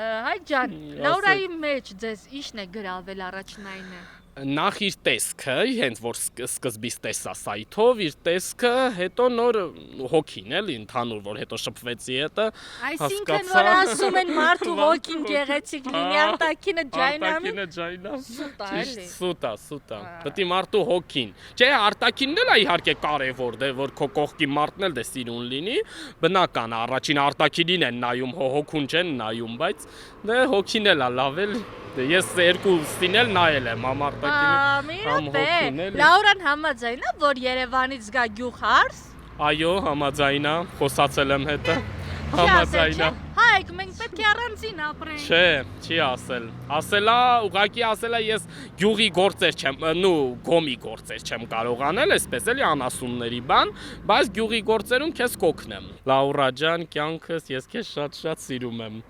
Հայ ջան, Լաուրայի մեջ ձեզ ի՞նչն է գրավել առաջնայինը։ Նախ իր տեսքը, հենց որ սկզբից տեսա սայթով, իր տեսքը, հետո նոր հոգին էլի ընդհանուր, որ հետո շփվեցի հետը, Այսինքն որ ասում են մարդու հոգին գեղեցիկ լինի, արտաքինը ջայնանում։ Արտաքինը ջայնամ։ Սուտ է, էլի։ Սուտ է։ Պետք է մարդու հոգին։ Չէ, արտաքինն էլ է իհարկե կարևոր, դե որ քո կողքի մարդն էլ դե սիրուն լինի, բնական է, առաջին արտաքինին են նայում, հոգուն չեն նայում, բայց դե հոգին էլ է լավ էլ։ Ես երկուսին էլ նայել եմ, համ արտաքինին, Լաուրան համաձայն է, որ Երևանից գա գյուղ հարս։ Այո, համաձայն է, խոսացել եմ հետը։ Համաձայն է։ Հայք, մենք պետք է առանձին ապրենք։ Չէ, չի ասել։ Ասելա, ուղղակի ասելա ես գյուղի գործեր չեմ, գոմի գործեր չեմ կարող անել, այսպես էլի անասունների բան, բայց գյուղի գործերում քեզ կօգնեմ։ Լաուրա ջան, կյանքս ես քեզ շատ-շատ սիրում եմ։